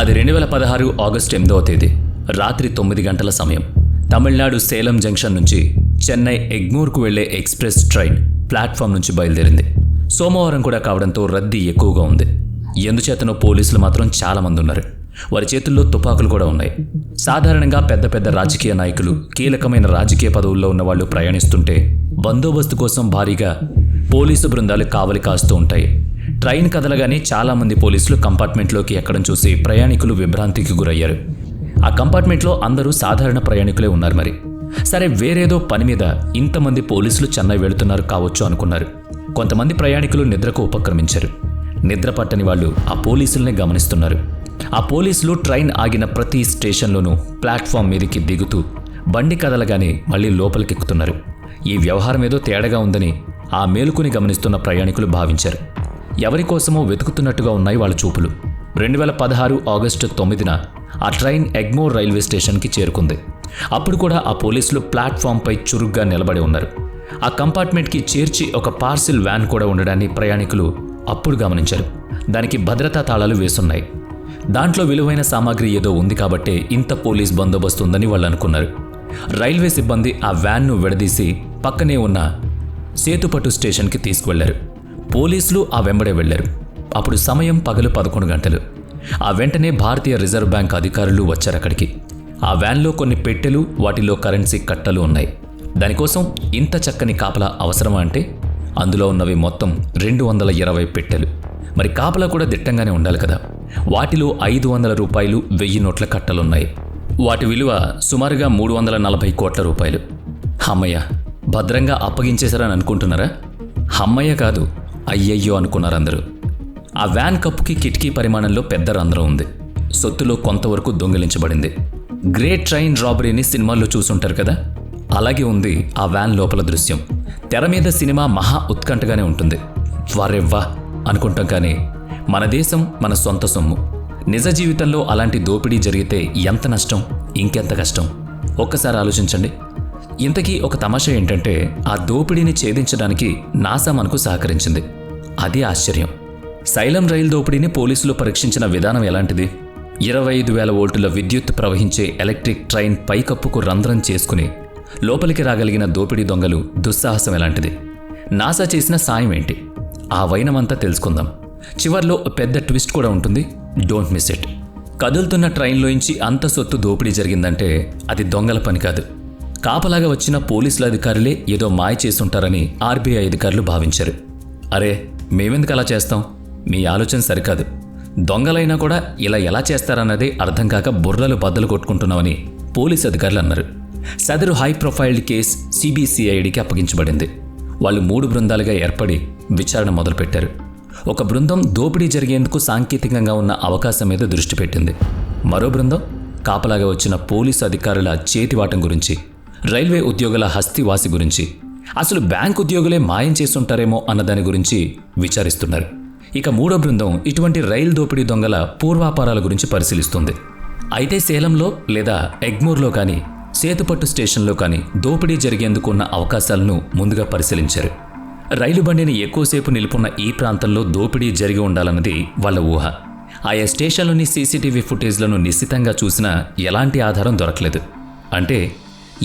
అది 2016 ఆగస్టు 8వ తేదీ రాత్రి 9 గంటల సమయం. తమిళనాడు సేలం జంక్షన్ నుంచి చెన్నై ఎగ్మోర్కు వెళ్లే ఎక్స్ప్రెస్ ట్రైన్ ప్లాట్ఫామ్ నుంచి బయలుదేరింది. సోమవారం కూడా కావడంతో రద్దీ ఎక్కువగా ఉంది. ఎందుచేతనో పోలీసులు మాత్రం చాలా మంది ఉన్నారు. వారి చేతుల్లో తుపాకులు కూడా ఉన్నాయి. సాధారణంగా పెద్ద పెద్ద రాజకీయ నాయకులు, కీలకమైన రాజకీయ పదవుల్లో ఉన్న వాళ్ళు ప్రయాణిస్తుంటే బందోబస్తు కోసం భారీగా పోలీసు బృందాలు కావలి కాస్తూ ఉంటాయి. ట్రైన్ కదలగానే చాలామంది పోలీసులు కంపార్ట్మెంట్లోకి ఎక్కడం చూసి ప్రయాణికులు విభ్రాంతికి గురయ్యారు. ఆ కంపార్ట్మెంట్లో అందరూ సాధారణ ప్రయాణికులే ఉన్నారు. మరి సరే, వేరేదో పని మీద ఇంతమంది పోలీసులు చెన్నై వెళుతున్నారు కావచ్చు అనుకున్నారు. కొంతమంది ప్రయాణికులు నిద్రకు ఉపక్రమించారు. నిద్ర పట్టని వాళ్ళు ఆ పోలీసుల్ని గమనిస్తున్నారు. ఆ పోలీసులు ట్రైన్ ఆగిన ప్రతి స్టేషన్లోనూ ప్లాట్ఫామ్ మీదకి దిగుతూ బండి కదలగానే మళ్ళీ లోపలికెక్కుతున్నారు. ఈ వ్యవహారం ఏదో తేడాగా ఉందని ఆ మేలుకుని గమనిస్తున్న ప్రయాణికులు భావించారు. ఎవరి కోసమో వెతుకుతున్నట్టుగా ఉన్నాయి వాళ్ళ చూపులు. 2016 ఆగస్టు 9న ఆ ట్రైన్ ఎగ్మోర్ రైల్వే స్టేషన్కి చేరుకుంది. అప్పుడు కూడా ఆ పోలీసులు ప్లాట్ఫామ్పై చురుగ్గా నిలబడి ఉన్నారు. ఆ కంపార్ట్మెంట్కి చేర్చి ఒక పార్సిల్ వ్యాన్ కూడా ఉండడాన్ని ప్రయాణికులు అప్పుడు గమనించారు. దానికి భద్రతా తాళాలు వేసున్నాయి. దాంట్లో విలువైన సామాగ్రి ఏదో ఉంది కాబట్టే ఇంత పోలీస్ బందోబస్తు ఉందని వాళ్ళు అనుకున్నారు. రైల్వే సిబ్బంది ఆ వ్యాన్ను విడదీసి పక్కనే ఉన్న సేతుపట్టు స్టేషన్కి తీసుకువెళ్లారు. పోలీసులు ఆ వెంబడే వెళ్లారు. అప్పుడు సమయం పగలు 11 గంటలు. ఆ వెంటనే భారతీయ రిజర్వ్ బ్యాంక్ అధికారులు వచ్చారు అక్కడికి. ఆ వ్యాన్లో కొన్ని పెట్టెలు, వాటిలో కరెన్సీ కట్టలు ఉన్నాయి. దానికోసం ఇంత చక్కని కాపలా అవసరమా అంటే అందులో ఉన్నవి మొత్తం 220 పెట్టెలు. మరి కాపలా కూడా దిట్టంగానే ఉండాలి కదా. వాటిలో 500 రూపాయలు, 1000 నోట్ల కట్టలున్నాయి. వాటి విలువ సుమారుగా 340 కోట్ల రూపాయలు. హమ్మయ్య, భద్రంగా అప్పగించేశారని అనుకుంటున్నారా? హమ్మయ్య కాదు, అయ్యయ్యో అనుకున్నారు అందరూ. ఆ వ్యాన్ కప్పుకి కిటికీ పరిమాణంలో పెద్ద రంధ్రం ఉంది. సొత్తులో కొంతవరకు దొంగిలించబడింది. గ్రేట్ ట్రైన్ రాబరీని సినిమాల్లో చూసుంటారు కదా, అలాగే ఉంది ఆ వ్యాన్ లోపల దృశ్యం. తెర మీద సినిమా మహా ఉత్కంఠగానే ఉంటుంది. వారెవ్వా అనుకుంటాం, కానీ మన దేశం, మన సొంత సొమ్ము. నిజ జీవితంలో అలాంటి దోపిడీ జరిగితే ఎంత నష్టం, ఇంకెంత కష్టం ఒక్కసారి ఆలోచించండి. ఇంతకీ ఒక తమాషా ఏంటంటే, ఆ దోపిడీని ఛేదించడానికి నాసా మనకు సహకరించింది. అది ఆశ్చర్యం. సైలం రైలు దోపిడీని పోలీసులు పరీక్షించిన విధానం ఎలాంటిది? 25,000 వోల్టుల విద్యుత్ ప్రవహించే ఎలక్ట్రిక్ ట్రైన్ పైకప్పుకు రంధ్రం చేసుకుని లోపలికి రాగలిగిన దోపిడీ దొంగలు దుస్సాహసం ఎలాంటిది? నాసా చేసిన సాయం ఏంటి? ఆ వైనమంతా తెలుసుకుందాం. చివర్లో పెద్ద ట్విస్ట్ కూడా ఉంటుంది. Don't miss it. కదులుతున్న ట్రైన్లోంచి అంత సొత్తు దోపిడీ జరిగిందంటే అది దొంగల పని కాదు. కాపలాగా వచ్చిన పోలీసుల అధికారులే ఏదో మాయ చేసుంటారని ఆర్బీఐ అధికారులు భావించారు. అరే, మేమెందుకు అలా చేస్తాం? మీ ఆలోచన సరికాదు. దొంగలైనా కూడా ఇలా ఎలా చేస్తారన్నదే అర్థం కాక బుర్రలు బద్దలు కొట్టుకుంటున్నామని పోలీసు అధికారులు అన్నారు. సదరు హై ప్రొఫైల్డ్ కేసు సిబిసిఐడికి అప్పగించబడింది. వాళ్ళు 3 బృందాలుగా ఏర్పడి విచారణ మొదలుపెట్టారు. ఒక బృందం దోపిడీ జరిగేందుకు సాంకేతికంగా ఉన్న అవకాశం మీద దృష్టి పెట్టింది. మరో బృందం కాపలాగా వచ్చిన పోలీసు అధికారుల చేతివాటం గురించి, రైల్వే ఉద్యోగుల హస్తివాసి గురించి, అసలు బ్యాంక్ ఉద్యోగులే మాయం చేసుంటారేమో అన్నదాని గురించి విచారిస్తున్నారు. ఇక మూడో బృందం ఇటువంటి రైలు దోపిడీ దొంగల పూర్వాపారాల గురించి పరిశీలిస్తుంది. అయితే సేలంలో లేదా ఎగ్మోర్లో కానీ, సేతుపట్టు స్టేషన్లో కానీ దోపిడీ జరిగేందుకు ఉన్న అవకాశాలను ముందుగా పరిశీలించారు. రైలు బండిని ఎక్కువసేపు నిలుపున్న ఈ ప్రాంతంలో దోపిడీ జరిగి ఉండాలన్నది వాళ్ళ ఊహ. ఆయా స్టేషన్లోని సీసీటీవీ ఫుటేజ్లను నిశ్చితంగా చూసినా ఎలాంటి ఆధారం దొరకలేదు. అంటే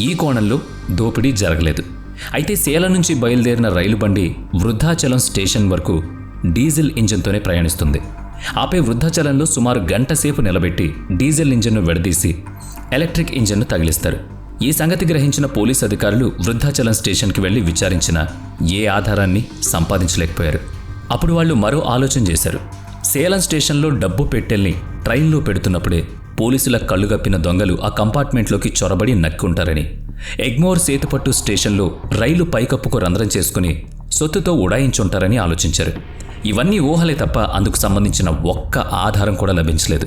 ఈ కోణంలో దోపిడీ జరగలేదు. అయితే సేలం నుంచి బయలుదేరిన రైలు బండి వృద్ధాచలం స్టేషన్ వరకు డీజిల్ ఇంజిన్తోనే ప్రయాణిస్తుంది. ఆపై వృద్ధాచలంలో సుమారు గంట సేపు నిలబెట్టి డీజిల్ ఇంజిన్ను విడదీసి ఎలక్ట్రిక్ ఇంజిన్ను తగిలిస్తారు. ఈ సంగతి గ్రహించిన పోలీసు అధికారులు వృద్ధాచలం స్టేషన్కి వెళ్లి విచారించినా ఏ ఆధారాన్ని సంపాదించలేకపోయారు. అప్పుడు వాళ్ళు మరో ఆలోచన చేశారు. సేలం స్టేషన్లో డబ్బు పెట్టెల్ని ట్రైన్లో పెడుతున్నప్పుడే పోలీసుల కళ్ళుగప్పిన దొంగలు ఆ కంపార్ట్మెంట్లోకి చొరబడి నక్కుంటారని, ఎగ్మోర్ సేతుపట్టు స్టేషన్లో రైలు పైకప్పుకు రంధ్రం చేసుకుని సొత్తుతో ఉడాయించుంటారని ఆలోచించారు. ఇవన్నీ ఊహలే తప్ప అందుకు సంబంధించిన ఒక్క ఆధారం కూడా లభించలేదు.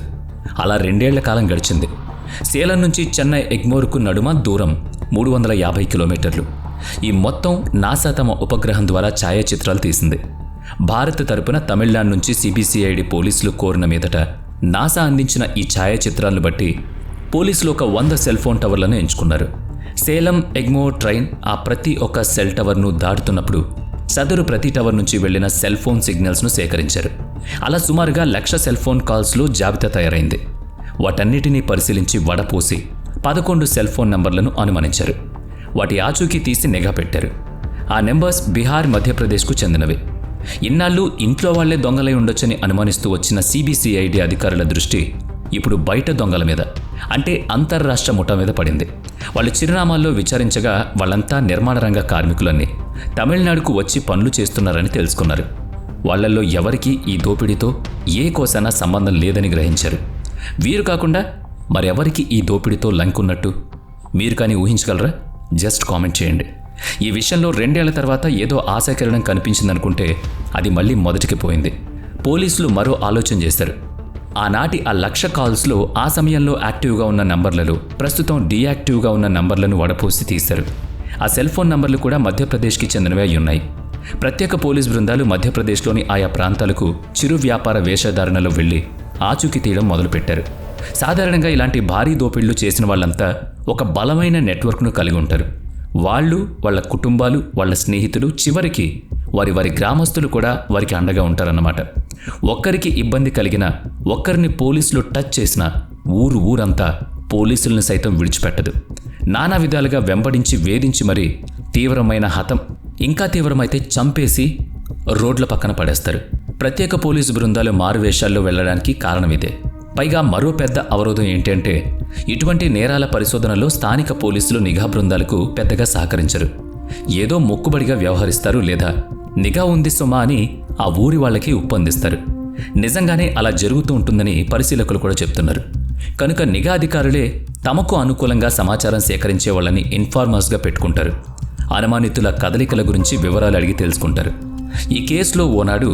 అలా 2 ఏళ్ల కాలం గడిచింది. సేలం నుంచి చెన్నై ఎగ్మోర్కు నడుమ దూరం 350 కిలోమీటర్లు. ఈ మొత్తం నాసా తమ ఉపగ్రహం ద్వారా ఛాయాచిత్రాలు తీసింది. భారత్ తరపున తమిళనాడు నుంచి సిబిసిఐడి పోలీసులు కోరిన మీదట నాసా అందించిన ఈ ఛాయాచిత్రాలను బట్టి పోలీసులు ఒక 100 సెల్ ఫోన్ టవర్లను ఎంచుకున్నారు. సేలం ఎగ్మోర్ ట్రైన్ ఆ ప్రతి ఒక్క సెల్ టవర్ను దాటుతున్నప్పుడు సదరు ప్రతి టవర్ నుంచి వెళ్లిన సెల్ ఫోన్ సిగ్నల్స్ను సేకరించారు. అలా సుమారుగా 1,00,000 సెల్ ఫోన్ కాల్స్లో జాబితా తయారైంది. వాటన్నిటినీ పరిశీలించి వడపోసి 11 సెల్ ఫోన్ నంబర్లను అనుమానించారు. వాటి ఆచూకీ తీసి నిఘా పెట్టారు. ఆ నెంబర్స్ బీహార్, మధ్యప్రదేశ్కు చెందినవి. ఇన్నాళ్ళు ఇంట్లో వాళ్లే దొంగలై ఉండొచ్చని అనుమానిస్తూ వచ్చిన సిబిసిఐడి అధికారుల దృష్టి ఇప్పుడు బయట దొంగల మీద, అంటే అంతర్రాష్ట్ర ముఠా మీద పడింది. వాళ్ళు చిరునామాల్లో విచారించగా వాళ్ళంతా నిర్మాణ రంగ కార్మికులని తమిళనాడుకు వచ్చి పనులు చేస్తున్నారని తెలుసుకున్నారు. వాళ్లల్లో ఎవరికీ ఈ దోపిడీతో ఏ కోసైనా సంబంధం లేదని గ్రహించారు. వీరు కాకుండా మరెవరికి ఈ దోపిడీతో లంకున్నట్టు మీరు కానీ ఊహించగలరా? జస్ట్ కామెంట్ చేయండి. ఈ విషయంలో 2 ఏళ్ల తర్వాత ఏదో ఆశాకిరణం కనిపించిందనుకుంటే అది మళ్ళీ మొదటికి పోయింది. పోలీసులు మరో ఆలోచన చేశారు. ఆనాటి ఆ 1,00,000 కాల్స్లో ఆ సమయంలో యాక్టివ్గా ఉన్న నంబర్లలో ప్రస్తుతం డీయాక్టివ్గా ఉన్న నంబర్లను వడపోసి తీశారు. ఆ సెల్ ఫోన్ నంబర్లు కూడా మధ్యప్రదేశ్కి చెందినవే అయి ఉన్నాయి. ప్రత్యేక పోలీస్ బృందాలు మధ్యప్రదేశ్లోని ఆయా ప్రాంతాలకు చిరు వ్యాపార వేషధారణలో వెళ్లి ఆచూకీ తీయడం మొదలుపెట్టారు. సాధారణంగా ఇలాంటి భారీ దోపిళ్లు చేసిన వాళ్ళంతా ఒక బలమైన నెట్వర్క్ను కలిగి ఉంటారు. వాళ్ళు, వాళ్ళ కుటుంబాలు, వాళ్ళ స్నేహితులు, చివరికి వారి గ్రామస్తులు కూడా వారికి అండగా ఉంటారన్నమాట. ఒక్కరికి ఇబ్బంది కలిగినా, ఒక్కరిని పోలీసులు టచ్ చేసినా ఊరంతా పోలీసులను సైతం విడిచిపెట్టదు. నానా విధాలుగా వెంబడించి వేధించి మరీ తీవ్రమైన హతం, ఇంకా తీవ్రమైతే చంపేసి రోడ్ల పక్కన పడేస్తారు. ప్రత్యేక పోలీసు బృందాలు మారువేషాల్లో వెళ్లడానికి కారణమిదే. పైగా మరో పెద్ద అవరోధం ఏంటంటే ఇటువంటి నేరాల పరిశోధనలో స్థానిక పోలీసులు నిఘా బృందాలకు పెద్దగా సహకరించరు. ఏదో మొక్కుబడిగా వ్యవహరిస్తారు, లేదా నిఘా ఉంది సుమా అని ఆ ఊరి వాళ్ళకి ఉప్పందిస్తారు. నిజంగానే అలా జరుగుతూ ఉంటుందని పరిశీలకులు కూడా చెప్తున్నారు. కనుక నిఘా అధికారులే తమకు అనుకూలంగా సమాచారం సేకరించే వాళ్ళని ఇన్ఫార్మర్స్గా పెట్టుకుంటారు. అనుమానితుల కదలికల గురించి వివరాలు అడిగి తెలుసుకుంటారు. ఈ కేసులో ఓనాడు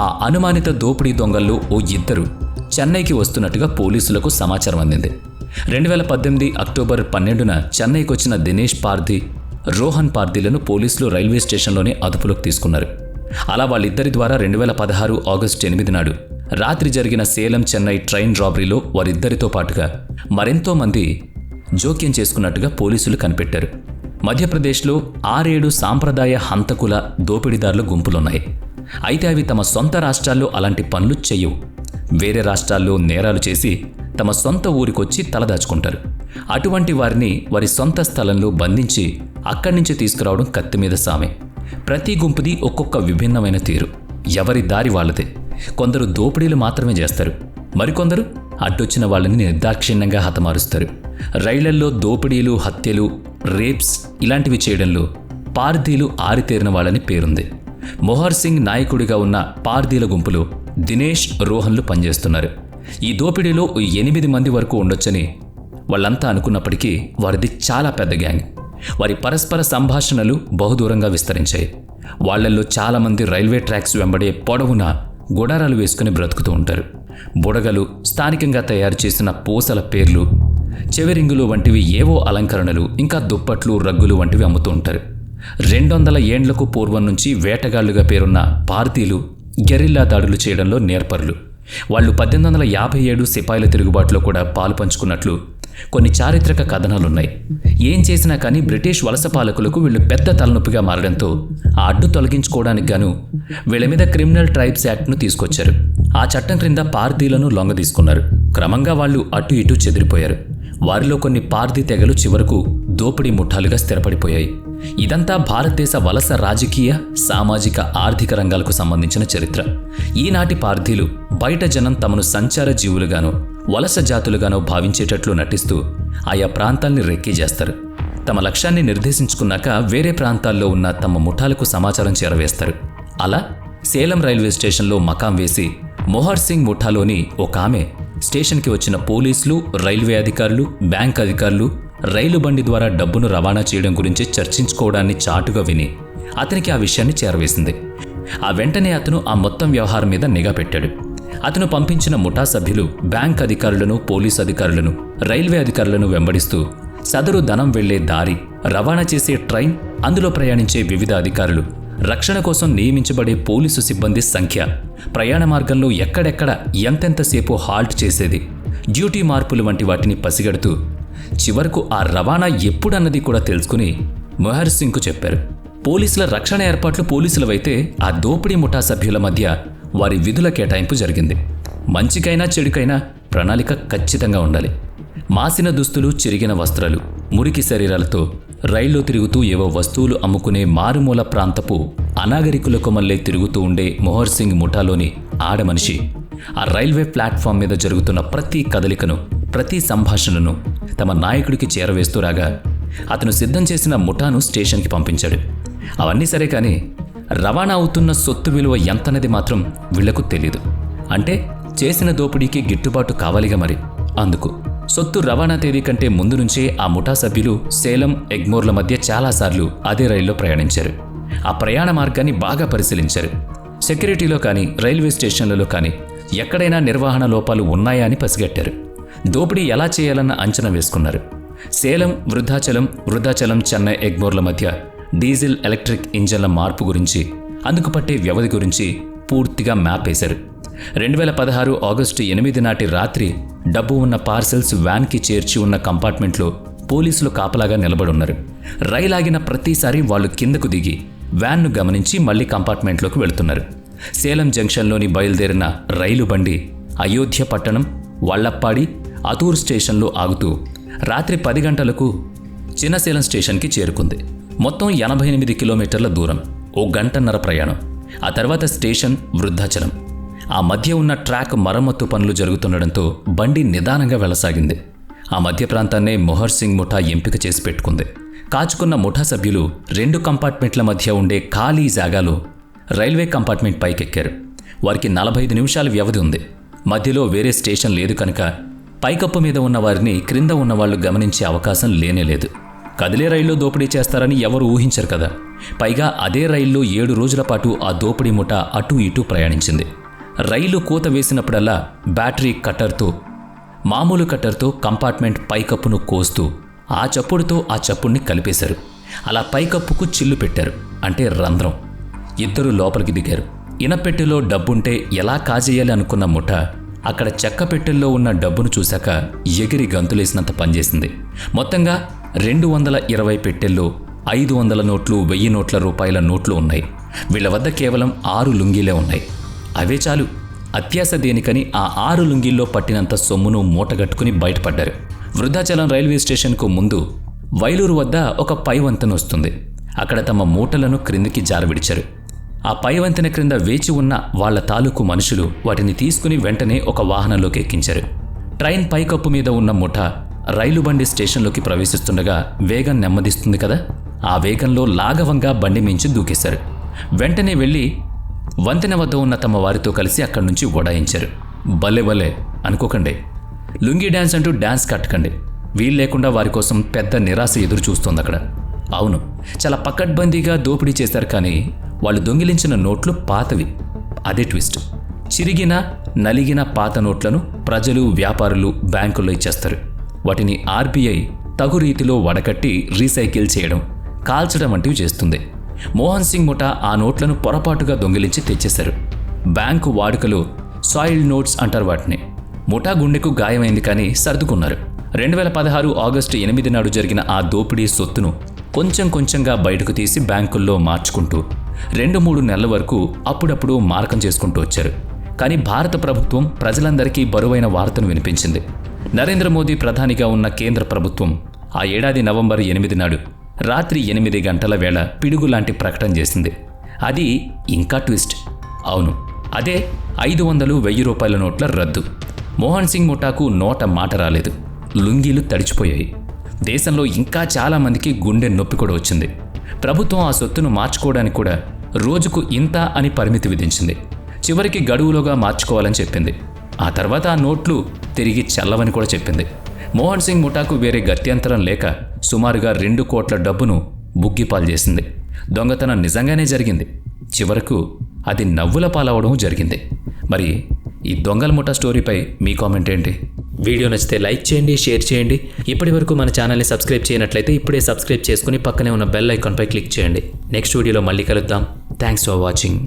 ఆ అనుమానిత దోపిడీ దొంగల్లో ఓ 2 చెన్నైకి వస్తున్నట్టుగా పోలీసులకు సమాచారం అందింది. 2018 అక్టోబర్ 12న చెన్నైకి వచ్చిన దినేష్ పార్దీ, రోహన్ పార్దీలను పోలీసులు రైల్వే స్టేషన్లోనే అదుపులోకి తీసుకున్నారు. అలా వాళ్ళిద్దరి ద్వారా 2016 ఆగస్టు 8 నాడు రాత్రి జరిగిన సేలం చెన్నై ట్రైన్ రాబరీలో వారిద్దరితో పాటుగా మరెంతో మంది జోక్యం చేసుకున్నట్టుగా పోలీసులు కనిపెట్టారు. మధ్యప్రదేశ్లో 6-7 సాంప్రదాయ హంతకుల దోపిడీదారుల గుంపులున్నాయి. అయితే అవి తమ సొంత రాష్ట్రాల్లో అలాంటి పనులు చెయ్యవు. వేరే రాష్ట్రాల్లో నేరాలు చేసి తమ సొంత ఊరికొచ్చి తలదాచుకుంటారు. అటువంటి వారిని వారి సొంత స్థలంలో బంధించి అక్కడి నుంచి తీసుకురావడం కత్తి మీద సామే. ప్రతి గుంపుది ఒక్కొక్క విభిన్నమైన తీరు, ఎవరి దారి వాళ్ళదే. కొందరు దోపిడీలు మాత్రమే చేస్తారు, మరికొందరు అడ్డొచ్చిన వాళ్ళని నిర్దాక్షిణ్యంగా హతమారుస్తారు. రైళ్లల్లో దోపిడీలు, హత్యలు, రేప్స్ ఇలాంటివి చేయడంలో పార్దీలు ఆరితేరిన వాళ్ళని పేరుంది. మొహర్ సింగ్ నాయకుడిగా ఉన్న పార్దీల గుంపులో దినేష్, రోహన్లు పనిచేస్తున్నారు. ఈ దోపిడీలో 8 మంది వరకు ఉండొచ్చని వాళ్ళంతా అనుకున్నప్పటికీ వారిది చాలా పెద్ద గ్యాంగ్. వారి పరస్పర సంభాషణలు బహుదూరంగా విస్తరించాయి. వాళ్లల్లో చాలామంది రైల్వే ట్రాక్స్ వెంబడే పొడవునా గుడారాలు వేసుకుని బ్రతుకుతూ ఉంటారు. బుడగలు, స్థానికంగా తయారు చేసిన పూసల పేర్లు, చెవిరింగులు వంటివి ఏవో అలంకరణలు, ఇంకా దుప్పట్లు, రగ్గులు వంటివి అమ్ముతూ ఉంటారు. 200 ఏండ్లకు పూర్వం నుంచి వేటగాళ్లుగా పేరున్న పార్దీలు గెరిల్లా దాడులు చేయడంలో నేర్పరులు. వాళ్ళు 1857 సిపాయిల తిరుగుబాటులో కూడా పాలు పంచుకున్నట్లు కొన్ని చారిత్రక కథనాలున్నాయి. ఏం చేసినా కానీ బ్రిటిష్ వలస పాలకులకు వీళ్ళు పెద్ద తలనొప్పిగా మారడంతో ఆ అడ్డు తొలగించుకోవడానికి గాను వీళ్ళ మీద క్రిమినల్ ట్రైబ్స్ యాక్ట్ను తీసుకొచ్చారు. ఆ చట్టం క్రింద పార్దీలను లొంగదీసుకున్నారు. క్రమంగా వాళ్ళు అటు ఇటు చెదిరిపోయారు. వారిలో కొన్ని పార్దీ తెగలు చివరకు దోపిడీ ముఠాలుగా స్థిరపడిపోయాయి. ఇదంతా భారతదేశ వలస రాజకీయ, సామాజిక, ఆర్థిక రంగాలకు సంబంధించిన చరిత్ర. ఈనాటి పార్దీలు బయట జనం తమను సంచార జీవులుగానో, వలస జాతులుగానో భావించేటట్లు నటిస్తూ ఆయా ప్రాంతాల్ని రెక్కీ చేస్తారు. తమ లక్ష్యాన్ని నిర్దేశించుకున్నాక వేరే ప్రాంతాల్లో ఉన్న తమ ముఠాలకు సమాచారం చేరవేస్తారు. అలా సేలం రైల్వే స్టేషన్లో మకాం వేసి మొహర్ సింగ్ ముఠాలోని ఒక ఆమె స్టేషన్కి వచ్చిన పోలీసులు, రైల్వే అధికారులు, బ్యాంక్ అధికారులు రైలు బండి ద్వారా డబ్బును రవాణా చేయడం గురించి చర్చించుకోవడాన్ని చాటుగా విని అతనికి ఆ విషయాన్ని చేరవేసింది. ఆ వెంటనే అతను ఆ మొత్తం వ్యవహారం మీద నిఘా పెట్టాడు. అతను పంపించిన ముఠా సభ్యులు బ్యాంక్ అధికారులను, పోలీసు అధికారులను, రైల్వే అధికారులను వెంబడిస్తూ సదరు ధనం వెళ్లే దారి, రవాణా చేసే ట్రైన్, అందులో ప్రయాణించే వివిధ అధికారులు, రక్షణ కోసం నియమించబడే పోలీసు సిబ్బంది సంఖ్య, ప్రయాణ మార్గంలో ఎక్కడెక్కడ ఎంతెంతసేపు హాల్ట్ చేసేది, డ్యూటీ మార్పులు వంటి వాటిని పసిగడుతూ చివరకు ఆ రవాణా ఎప్పుడన్నది కూడా తెలుసుకుని మొహర్ సింగ్కు చెప్పారు. పోలీసుల రక్షణ ఏర్పాట్లు పోలీసులవైతే ఆ దోపిడీ ముఠా సభ్యుల మధ్య వారి విధుల కేటాయింపు జరిగింది. మంచికైనా చెడుకైనా ప్రణాళిక ఖచ్చితంగా ఉండాలి. మాసిన దుస్తులు, చిరిగిన వస్త్రాలు, మురికి శరీరాలతో రైల్లో తిరుగుతూ ఏవో వస్తువులు అమ్ముకునే మారుమూల ప్రాంతపు అనాగరికులకు మళ్ళీ తిరుగుతూ ఉండే మొహర్ సింగ్ ముఠాలోని ఆడమనిషి ఆ రైల్వే ప్లాట్ఫామ్ మీద జరుగుతున్న ప్రతి కదలికను, ప్రతి సంభాషణను తమ నాయకుడికి చేరవేస్తూ రాగా అతను సిద్ధం చేసిన ముఠాను స్టేషన్కి పంపించాడు. అవన్నీ సరే కానీ రవాణా అవుతున్న సొత్తు విలువ ఎంతనేది మాత్రం వీళ్లకు తెలీదు. అంటే చేసిన దోపిడీకి గిట్టుబాటు కావాలిగా మరి. అందుకు సొత్తు రవాణా తేదీ కంటే ముందు నుంచే ఆ ముఠా సభ్యులు సేలం, ఎగ్మోర్ల మధ్య చాలాసార్లు అదే రైల్లో ప్రయాణించారు. ఆ ప్రయాణ మార్గాన్ని బాగా పరిశీలించారు. సెక్యూరిటీలో కానీ, రైల్వే స్టేషన్లలో కానీ ఎక్కడైనా నిర్వహణ లోపాలు ఉన్నాయా అని పసిగట్టారు. దోపిడీ ఎలా చేయాలన్న అంచనా వేసుకున్నారు. సేలం, వృద్ధాచలం, చెన్నై, ఎగ్మోర్ల మధ్య డీజిల్, ఎలక్ట్రిక్ ఇంజన్ల మార్పు గురించి, అందుకు పట్టే వ్యవధి గురించి పూర్తిగా మ్యాప్ వేశారు. 2016 ఆగస్టు 8 నాటి రాత్రి డబ్బు ఉన్న పార్సెల్స్ వ్యాన్కి చేర్చి ఉన్న కంపార్ట్మెంట్లో పోలీసులు కాపలాగా నిలబడున్నారు. రైలు ఆగిన ప్రతిసారి వాళ్ళు కిందకు దిగి వ్యాన్ను గమనించి మళ్లీ కంపార్ట్మెంట్లోకి వెళుతున్నారు. సేలం జంక్షన్లోని బయలుదేరిన రైలు బండి అయోధ్య పట్టణం, వల్లప్పాడి, అతూర్ స్టేషన్లో ఆగుతూ రాత్రి 10 గంటలకు చిన్నసేలం స్టేషన్కి చేరుకుంది. మొత్తం 88 కిలోమీటర్ల దూరం, 1 గంటన్నర ప్రయాణం. ఆ తర్వాత స్టేషన్ వృద్ధాచలం. ఆ మధ్య ఉన్న ట్రాక్ మరమ్మత్తు పనులు జరుగుతుండడంతో బండి నిదానంగా వెళ్లసాగింది. ఆ మధ్య ప్రాంతాన్నే మొహర్ సింగ్ ముఠా ఎంపిక చేసి పెట్టుకుంది. కాచుకున్న ముఠా సభ్యులు 2 కంపార్ట్మెంట్ల మధ్య ఉండే ఖాళీ జాగాలో రైల్వే కంపార్ట్మెంట్ పైకెక్కారు. వారికి 45 నిమిషాల వ్యవధి ఉంది. మధ్యలో వేరే స్టేషన్ లేదు కనుక పైకప్పు మీద ఉన్న వారిని క్రింద ఉన్నవాళ్లు గమనించే అవకాశం లేనేలేదు. కదిలే రైల్లో దోపిడీ చేస్తారని ఎవరు ఊహించరు కదా. పైగా అదే రైల్లో 7 రోజుల పాటు ఆ దోపిడీ ముఠా అటూ ఇటూ ప్రయాణించింది. రైలు కూత వేసినప్పుడల్లా బ్యాటరీ కట్టర్తో, మామూలు కట్టర్తో కంపార్ట్మెంట్ పైకప్పును కోస్తూ ఆ చప్పుడుతో ఆ చప్పుడిని కలిపేశారు. అలా పైకప్పుకు చిల్లు పెట్టారు, అంటే రంధ్రం. ఇద్దరు లోపలికి దిగారు. ఇనపెట్టెలో డబ్బుంటే ఎలా కాజేయాలి అనుకున్న ముఠా అక్కడ చెక్క పెట్టెల్లో ఉన్న డబ్బును చూశాక ఎగిరి గంతులేసినంత పనిచేసింది. మొత్తంగా 220 పెట్టెల్లో 500 నోట్లు, 1000 నోట్ల రూపాయల నోట్లు ఉన్నాయి. వీళ్ల వద్ద కేవలం 6 లుంగీలే ఉన్నాయి. అవే చాలు. అత్యాశ దేనికని ఆ 6 లుంగీల్లో పట్టినంత సొమ్మును మూటగట్టుకుని బయటపడ్డారు. వృద్ధాచలం రైల్వే స్టేషన్కు ముందు వైలూరు వద్ద ఒక పై వంతెన వస్తుంది. అక్కడ తమ మూటలను క్రిందికి జారవిడిచారు. ఆ పై వంతెన క్రింద వేచి ఉన్న వాళ్ల తాలూకు మనుషులు వాటిని తీసుకుని వెంటనే ఒక వాహనంలోకి ఎక్కించారు. ట్రైన్ పైకప్పు మీద ఉన్న ముఠా రైలు బండి స్టేషన్లోకి ప్రవేశిస్తుండగా వేగం నెమ్మదిస్తుంది కదా, ఆ వేగంలో లాఘవంగా బండి మించి దూకేశారు. వెంటనే వెళ్ళి వంతెన వద్ద ఉన్న తమ వారితో కలిసి అక్కడి నుంచి ఓడాయించారు. భలే అనుకోకండి, లుంగీ డ్యాన్స్ అంటూ డ్యాన్స్ కట్టకండి. వీలు లేకుండా వారి కోసం పెద్ద నిరాశ ఎదురు చూస్తోంది అక్కడ. అవును, చాలా పకడ్బందీగా దోపిడీ చేశారు, కానీ వాళ్ళు దొంగిలించిన నోట్లు పాతవి. అదే ట్విస్ట్. చిరిగిన, నలిగిన పాత నోట్లను ప్రజలు, వ్యాపారులు బ్యాంకుల్లో ఇచ్చేస్తారు. వాటిని ఆర్బీఐ తగు రీతిలో వడకట్టి రీసైకిల్ చేయడం, కాల్చడం వంటివి చేస్తుంది. మోహన్ సింగ్ ముఠా ఆ నోట్లను పొరపాటుగా దొంగిలించి తెచ్చేశారు. బ్యాంకు వాడుకలో సాయిల్డ్ నోట్స్ అంటారు వాటిని. ముఠా గుండెకు గాయమైంది, కానీ సర్దుకున్నారు. 2016 ఆగస్టు 8 నాడు జరిగిన ఆ దోపిడీ సొత్తును కొంచెంగా బయటకు తీసి బ్యాంకుల్లో మార్చుకుంటూ 2-3 నెలల వరకు అప్పుడప్పుడు మారకం చేసుకుంటూ వచ్చారు. కానీ భారత ప్రభుత్వం ప్రజలందరికీ బరువైన వార్తను వినిపించింది. నరేంద్ర మోదీ ప్రధానిగా ఉన్న కేంద్ర ప్రభుత్వం ఆ ఏడాది నవంబర్ 8 నాడు రాత్రి 8 గంటల వేళ పిడుగు లాంటి ప్రకటన చేసింది. అది ఇంకా ట్విస్ట్. అవును, అదే 500, 1000 రూపాయల నోట్ల రద్దు. మోహన్ సింగ్ ముఠాకు నోట మాట రాలేదు. లుంగీలు తడిచిపోయాయి. దేశంలో ఇంకా చాలామందికి గుండె నొప్పి కూడా వచ్చింది. ప్రభుత్వం ఆ సొత్తును మార్చుకోవడానికి కూడా రోజుకు ఇంత అని పరిమితి విధించింది. చివరికి గడువులోగా మార్చుకోవాలని చెప్పింది. ఆ తర్వాత ఆ నోట్లు తిరిగి చల్లవని కూడా చెప్పింది. మోహన్ సింగ్ ముఠాకు వేరే గత్యంతరం లేక సుమారుగా 2 కోట్ల డబ్బును బుగ్గిపాలు చేసింది. దొంగతనం నిజంగానే జరిగింది. చివరకు అది నవ్వుల పాలవడం జరిగింది. మరి ఈ దొంగల ముఠా స్టోరీపై మీ కామెంట్ ఏంటి? వీడియో నచ్చితే లైక్ చేయండి, షేర్ చేయండి. ఇప్పటి వరకు మన ఛానల్ని సబ్స్క్రైబ్ చేయనట్లయితే ఇప్పుడే సబ్స్క్రైబ్ చేసుకుని పక్కనే ఉన్న బెల్ ఐకాన్పై క్లిక్ చేయండి. నెక్స్ట్ వీడియోలో మళ్ళీ కలుద్దాం. Thanks for watching.